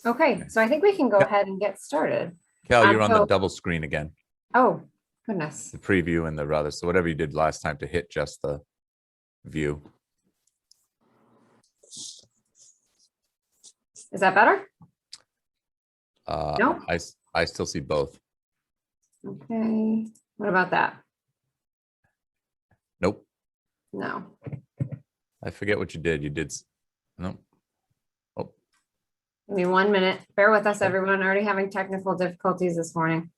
Okay, so I think we can go ahead and get started. Cal, you're on the double screen again, Oh, goodness. the preview and the rather. So whatever you did last time to hit just the view. Is that better? No? I still see both. Okay. What about that? Nope. No. I forget what you did. You did. Nope. Oh, Give me 1 minute. Bear with us, everyone. Already having technical difficulties this morning.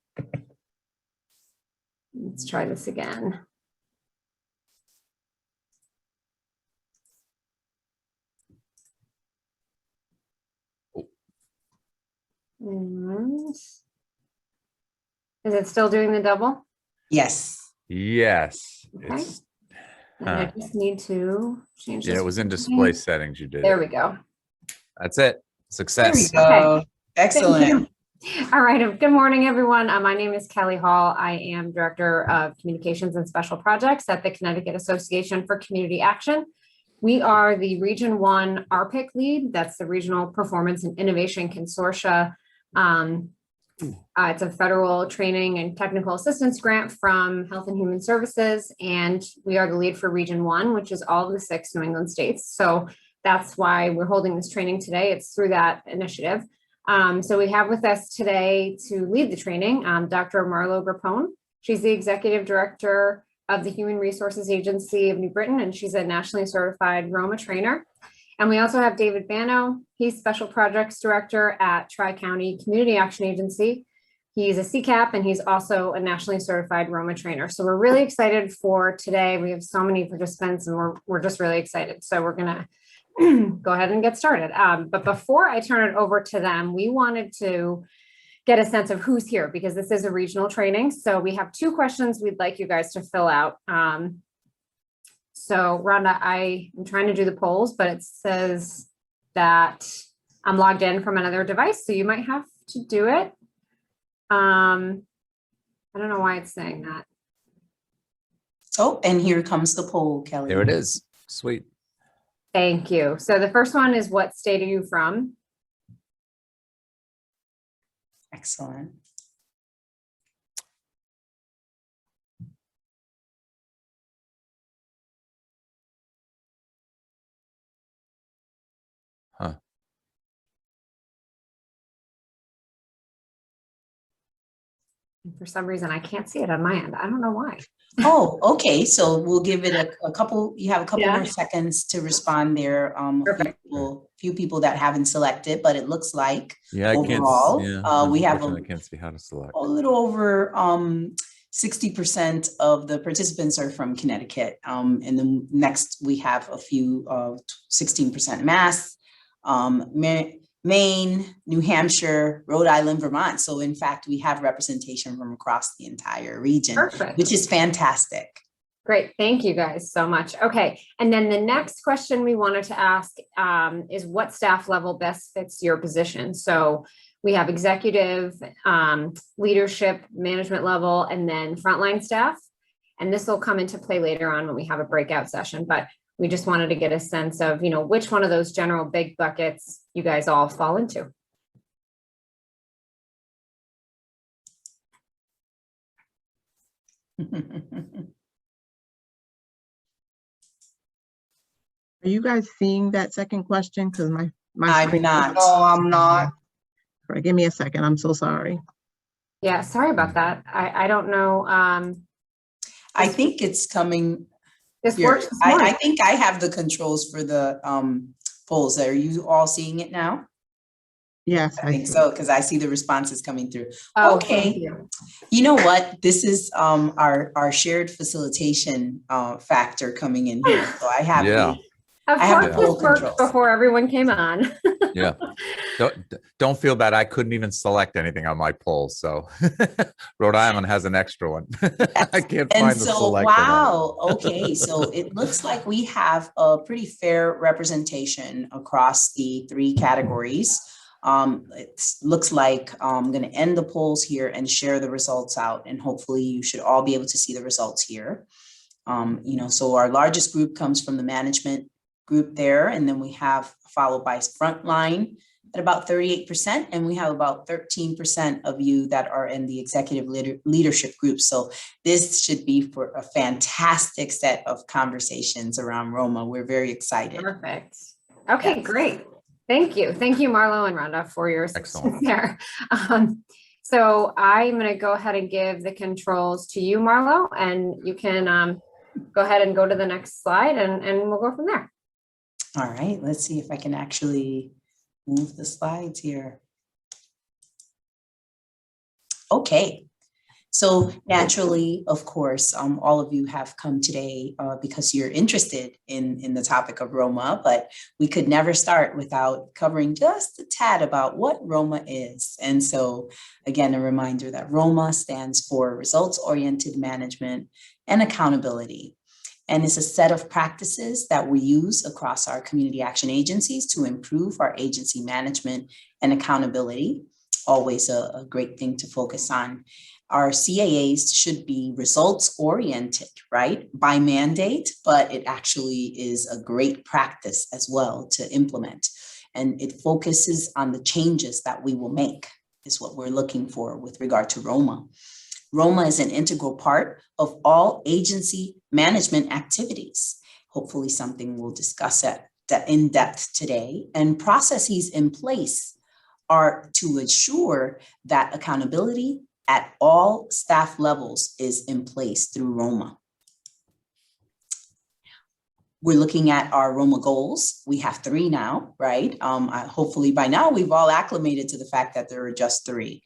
Let's try this again. And is it still doing the double? Yes. yes. Okay. And I just need to change this. Yeah, it was in display settings. You did. There we go. That's it. Success. There we go. Okay. Excellent. All right. Good morning, everyone. My name is Kelly Hall. I am Director of Communications and Special Projects at the Connecticut Association for Community Action. We are the Region 1 RPIC lead. That's the Regional Performance and Innovation Consortia. It's a federal training and technical assistance grant from Health and Human Services. And we are the lead for Region 1, which is all of the 6 New England states. So that's why we're holding this training today. It's through that initiative. So we have with us today to lead the training, Dr. Marlo Grappone. She's the Executive Director of the Human Resources Agency of New Britain, and she's a nationally certified ROMA trainer. And we also have David Bano. He's Special Projects Director at Tri-County Community Action Agency. He's a CCAP, and he's also a nationally certified ROMA trainer. So we're really excited for today. We have so many participants, and we're just really excited. So we're gonna go ahead and get started. But before I turn it over to them, we wanted to get a sense of who's here because this is a regional training. So we have 2 questions we'd like you guys to fill out. So Rhonda, I am trying to do the polls, but it says that I'm logged in from another device. So you might have to do it. I don't know why it's saying that. Oh, and here comes the poll, Kelly. There it is. Sweet. Thank you. So the first one is, what state are you from? Excellent. Huh. And for some reason, I can't see it on my end. I don't know why. Oh, okay. So we'll give it a couple. You have a couple more seconds to respond there. Few people that haven't selected, but it looks like overall we have I can't see how to select. A little over 60% of the participants are from Connecticut. And then next we have a few 16% Mass, Maine, New Hampshire, Rhode Island, Vermont. So in fact, we have representation from across the entire region, which is fantastic. Great. Thank you guys so much. Okay. And then the next question we wanted to ask is, what staff level best fits your position? So we have executive, leadership, management level, and then frontline staff. And this will come into play later on when we have a breakout session, but we just wanted to get a sense of, which one of those general big buckets you guys all fall into. Are you guys seeing that second question? Because my I'm not. Oh, I'm not. Right, give me a second. I'm so sorry. Yeah, sorry about that. I don't know. I think it's coming. This works. I think I have the controls for the polls. Are you all seeing it now? Yes, I think so, because I see the responses coming through. Oh, okay. You know what? This is our shared facilitation factor coming in here. So I have Of course, this worked before everyone came on. Yeah. Don't feel bad. I couldn't even select anything on my poll. So Rhode Island has an extra one. I can't find the select. Wow. Okay. So it looks like we have a pretty fair representation across the 3 categories. It looks like I'm going to end the polls here and share the results out, and hopefully you should all be able to see the results here. So our largest group comes from the management group there, and then we have followed by frontline, at about 38%, and we have about 13% of you that are in the executive leadership group. So this should be for a fantastic set of conversations around Roma. We're very excited. Perfect. Okay, Yes. great. Thank you. Thank you, Marlo and Rhonda, for your assistance Excellent. there. So I'm going to go ahead and give the controls to you, Marlo, and you can go ahead and go to the next slide and we'll go from there. All right, let's see if I can actually move the slides here. Okay. So naturally, of course, all of you have come today because you're interested in the topic of Roma, but we could never start without covering just a tad about what Roma is. And so again, a reminder that Roma stands for Results-Oriented Management and Accountability. And it's a set of practices that we use across our community action agencies to improve our agency management and accountability. Always a great thing to focus on. Our CAAs should be results oriented, right? By mandate, but it actually is a great practice as well to implement. And it focuses on the changes that we will make is what we're looking for with regard to Roma. Roma is an integral part of all agency management activities. Hopefully something we'll discuss in depth today. And processes in place are to ensure that accountability at all staff levels is in place through Roma. We're looking at our ROMA goals. We have 3 now, right? Hopefully by now we've all acclimated to the fact that there are just 3.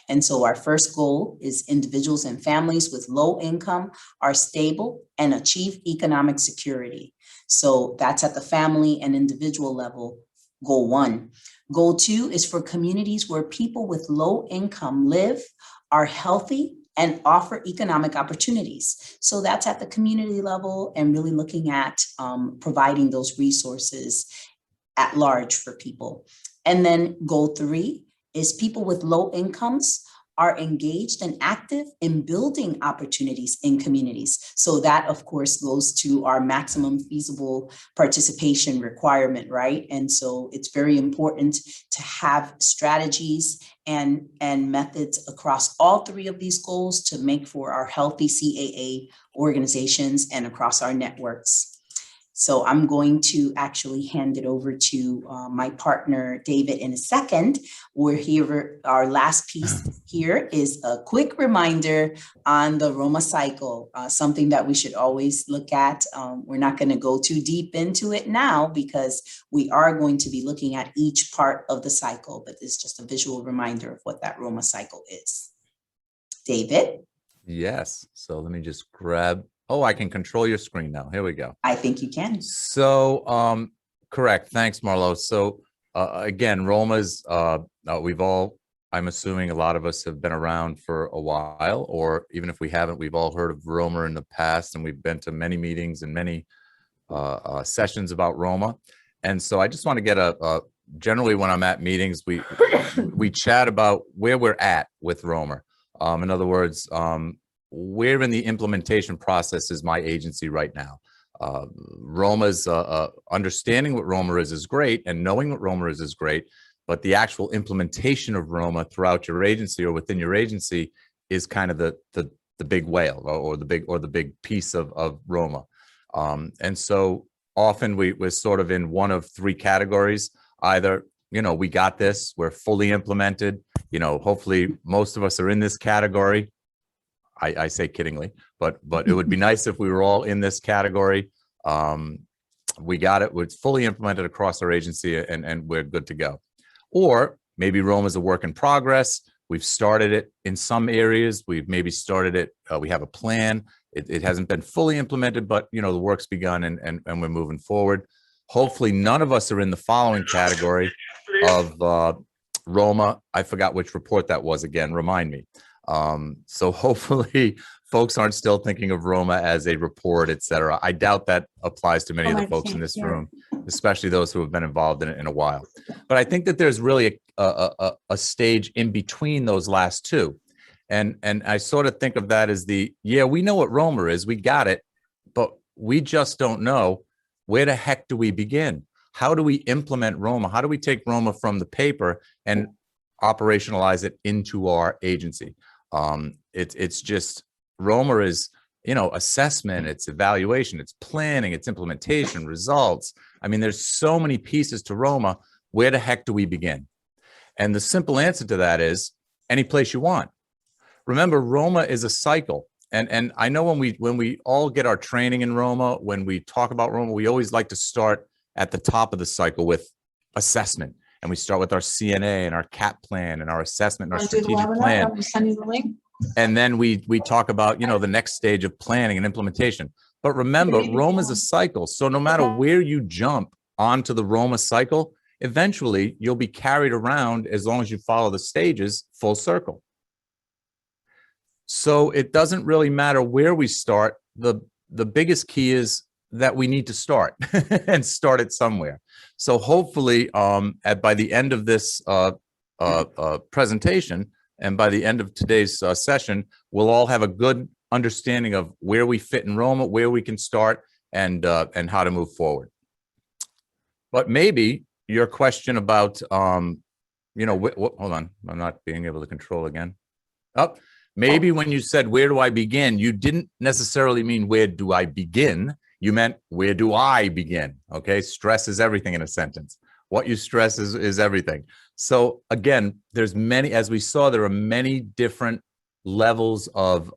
And so our first goal is individuals and families with low income are stable and achieve economic security. So that's at the family and individual level, goal 1. Goal 2 is for communities where people with low income live, are healthy, and offer economic opportunities. So that's at the community level and really looking at providing those resources at large for people. And then goal 3 is people with low incomes are engaged and active in building opportunities in communities. So that, of course, goes to our maximum feasible participation requirement, right? And so it's very important to have strategies and methods across all 3 of these goals to make for our healthy CAA organizations and across our networks. So I'm going to actually hand it over to my partner, David, in a second. We're here, our last piece here is a quick reminder on the ROMA cycle, something that we should always look at. We're not going to go too deep into it now because we are going to be looking at each part of the cycle, but it's just a visual reminder of what that ROMA cycle is. David? Yes. So let me just grab. Oh, I can control your screen now. Here we go. I think you can. So, correct. Thanks, Marlo. So, again, Roma's, we've all, I'm assuming a lot of us have been around for a while, or even if we haven't, we've all heard of Roma in the past, and we've been to many meetings and many sessions about Roma. And so I just want to get generally when I'm at meetings, we chat about where we're at with Roma. In other words, where in the implementation process is my agency right now? Roma's understanding what Roma is great, and knowing what Roma is great, but the actual implementation of Roma throughout your agency or within your agency is kind of the big whale or the big piece of Roma. And so often we're sort of in one of 3 categories. Either, we got this, we're fully implemented, hopefully most of us are in this category. I say kiddingly, but it would be nice if we were all in this category. We got it. It's fully implemented across our agency and we're good to go. Or maybe Roma is a work in progress. We've started it in some areas. We've maybe started it. We have a plan. It hasn't been fully implemented, but the work's begun and we're moving forward. Hopefully none of us are in the following category of Roma. I forgot which report that was again. Remind me. So hopefully folks aren't still thinking of Roma as a report, et cetera. I doubt that applies to many of the folks in this room, especially those who have been involved in it in a while. But I think that there's really a stage in between those last 2. And I sort of think of that as we know what Roma is, we got it, but we just don't know where the heck do we begin? how do we implement ROMA? How do we take ROMA from the paper and operationalize it into our agency? It's just, ROMA is, you know, assessment, it's evaluation, it's planning, it's implementation, results. I mean, there's so many pieces to ROMA. Where the heck do we begin? And the simple answer to that is any place you want. Remember, ROMA is a cycle. And I know when we all get our training in ROMA, when we talk about ROMA, we always like to start at the top of the cycle with assessment. And we start with our CNA and our CAP plan and our assessment and our strategic plan. I'm sending the link. And then we talk about, you know, the next stage of planning and implementation. But remember, ROMA is a cycle. So no matter where you jump onto the ROMA cycle, eventually you'll be carried around, as long as you follow the stages, full circle. So it doesn't really matter where we start. The biggest key is that we need to start and start it somewhere. So hopefully by the end of this presentation and by the end of today's session, we'll all have a good understanding of where we fit in ROMA, where we can start, and how to move forward. But maybe your question about, you know, hold on, I'm not being able to control again. Oh, maybe when you said, where do I begin? You didn't necessarily mean, where do I begin? You meant, where do I begin? Okay, stress is everything in a sentence. What you stress is everything. So again, there's many, as we saw, there are many different levels of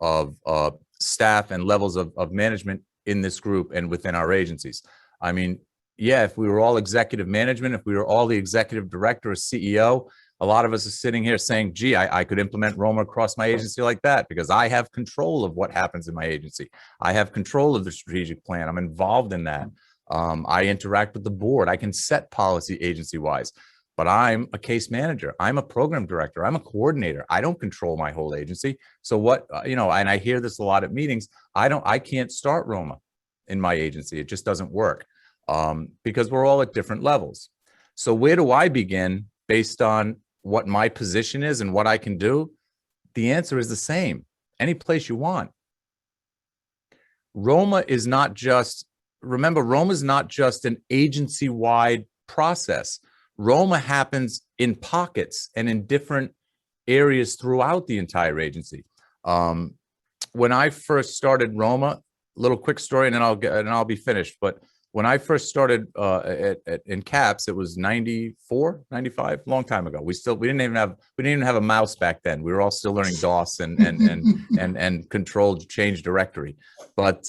staff and levels of management in this group and within our agencies. I mean, yeah, if we were all executive management, if we were all the executive director or CEO, a lot of us are sitting here saying, gee, I could implement ROMA across my agency like that because I have control of what happens in my agency. I have control of the strategic plan. I'm involved in that. I interact with the board. I can set policy agency-wise, but I'm a case manager. I'm a program director. I'm a coordinator. I don't control my whole agency. So what, you know, and I hear this a lot at meetings, I can't start ROMA in my agency. It just doesn't work because we're all at different levels. So where do I begin based on what my position is and what I can do? The answer is the same. Any place you want. ROMA is not just, remember, ROMA is not just an agency-wide process. ROMA happens in pockets and in different areas throughout the entire agency. When I first started ROMA, little quick story, and then I'll be finished. But when I first started in CAPS, it was 94, 95, long time ago. We didn't even have a mouse back then. We were all still learning DOS and controlled change directory. But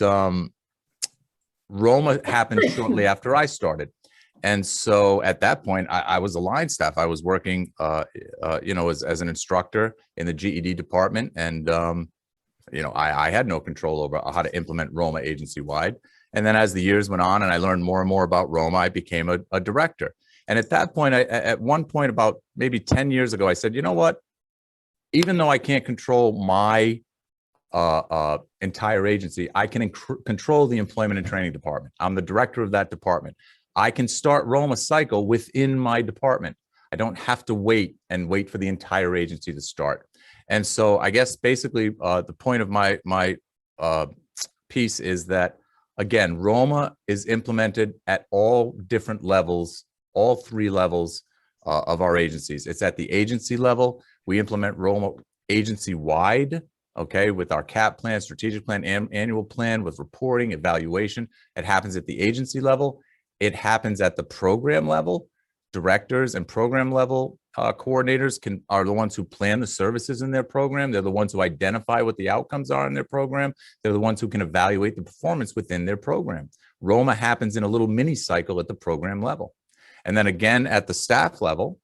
ROMA happened shortly after I started. And so at that point, I was a line staff. I was working, you know, as an instructor in the GED department. And, you know, I had no control over how to implement ROMA agency-wide. And then as the years went on and I learned more and more about ROMA, I became a director. And at that point, at one point about maybe 10 years ago, I said, you know what, even though I can't control my entire agency, I can control the employment and training department. I'm the director of that department. I can start ROMA Cycle within my department. I don't have to wait for the entire agency to start. And so I guess basically the point of my piece is that, again, ROMA is implemented at all different levels, all three levels of our agencies. It's at the agency level. We implement ROMA agency-wide, okay, with our CAP plan, strategic plan, annual plan, with reporting, evaluation. It happens at the agency level. It happens at the program level. Directors and program level coordinators are the ones who plan the services in their program. They're the ones who identify what the outcomes are in their program. They're the ones who can evaluate the performance within their program. ROMA happens in a little mini cycle at the program level. And then again, at the staff level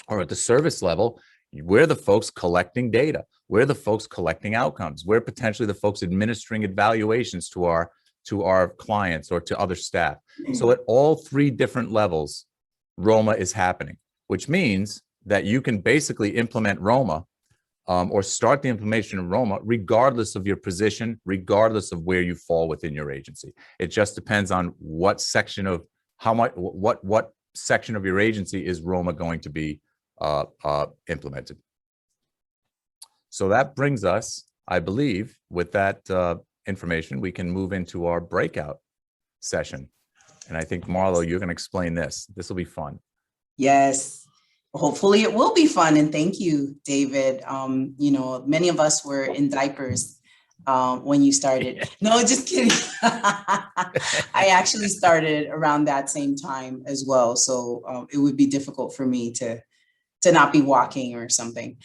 or at the service level, we're the folks collecting data. We're the folks collecting outcomes. We're potentially the folks administering evaluations to our clients or to other staff. So at all three different levels, ROMA is happening, which means that you can basically implement ROMA or start the implementation of ROMA regardless of your position, regardless of where you fall within your agency. It just depends on what section of what section of your agency is ROMA going to be implemented. So that brings us, I believe, with that information, we can move into our breakout session. And I think, Marlo, you're going to explain this. This will be fun. Yes, hopefully it will be fun. And thank you, David. Many of us were in diapers when you started. No, just kidding. I actually started around that same time as well. So it would be difficult for me to not be walking or something.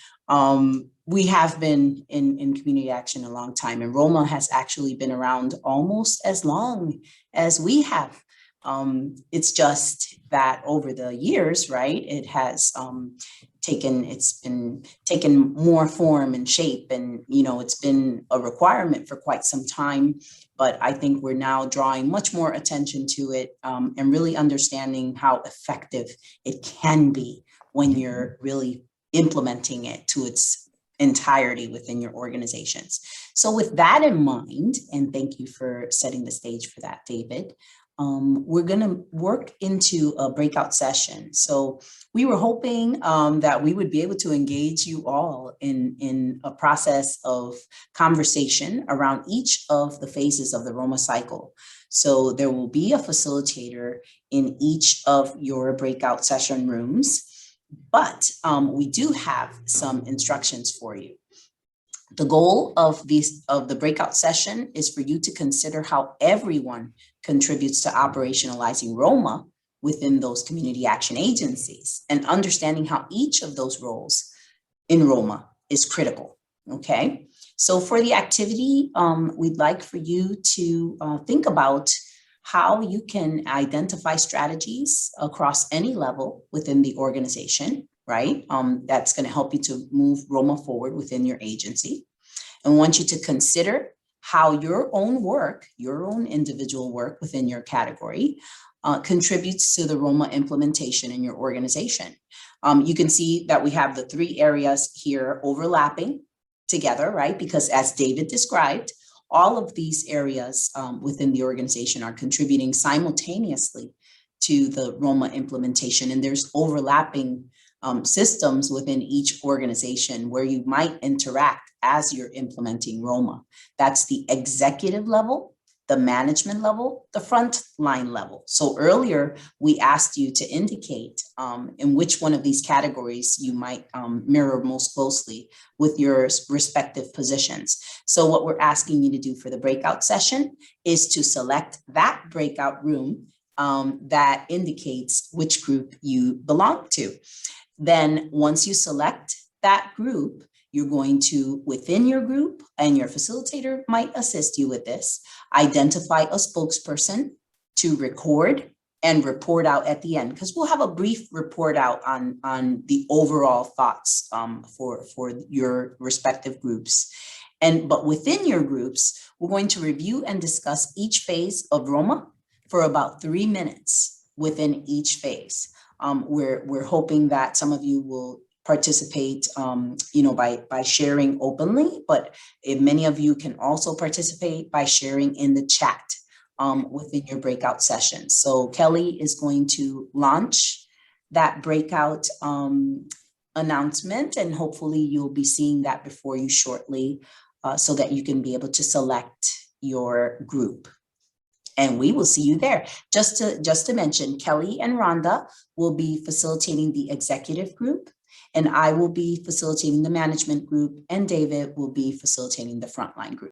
We have been in community action a long time, and ROMA has actually been around almost as long as we have. It's just that over the years, right, it has been taken more form and shape, and it's been a requirement for quite some time. But I think we're now drawing much more attention to it, and really understanding how effective it can be when you're really implementing it to its entirety within your organizations. So with that in mind, and thank you for setting the stage for that, David, we're going to work into a breakout session. So we were hoping that we would be able to engage you all in a process of conversation around each of the phases of the ROMA cycle. So there will be a facilitator in each of your breakout session rooms, but we do have some instructions for you. The goal of the breakout session is for you to consider how everyone contributes to operationalizing ROMA within those community action agencies, and understanding how each of those roles in ROMA is critical. Okay, so for the activity, we'd like for you to think about how you can identify strategies across any level within the organization, right? That's going to help you to move ROMA forward within your agency. And we want you to consider how your own work, your own individual work within your category contributes to the ROMA implementation in your organization. You can see that we have the three areas here overlapping together, right? Because as David described, all of these areas within the organization are contributing simultaneously to the ROMA implementation, and there's overlapping systems within each organization where you might interact as you're implementing ROMA. That's the executive level, the management level, the frontline level. So earlier, we asked you to indicate in which one of these categories you might mirror most closely with your respective positions. So what we're asking you to do for the breakout session is to select that breakout room that indicates which group you belong to. Then once you select that group, you're going to, within your group, and your facilitator might assist you with this, identify a spokesperson to record and report out at the end, because we'll have a brief report out on the overall thoughts for your respective groups. But within your groups, we're going to review and discuss each phase of ROMA for about 3 minutes within each phase. We're hoping that some of you will participate, by sharing openly, but many of you can also participate by sharing in the chat within your breakout session. So Kelly is going to launch that breakout announcement, and hopefully you'll be seeing that before you shortly, so that you can be able to select your group. And we will see you there. Just to mention, Kelly and Rhonda will be facilitating the executive group, and I will be facilitating the management group, and David will be facilitating the frontline group.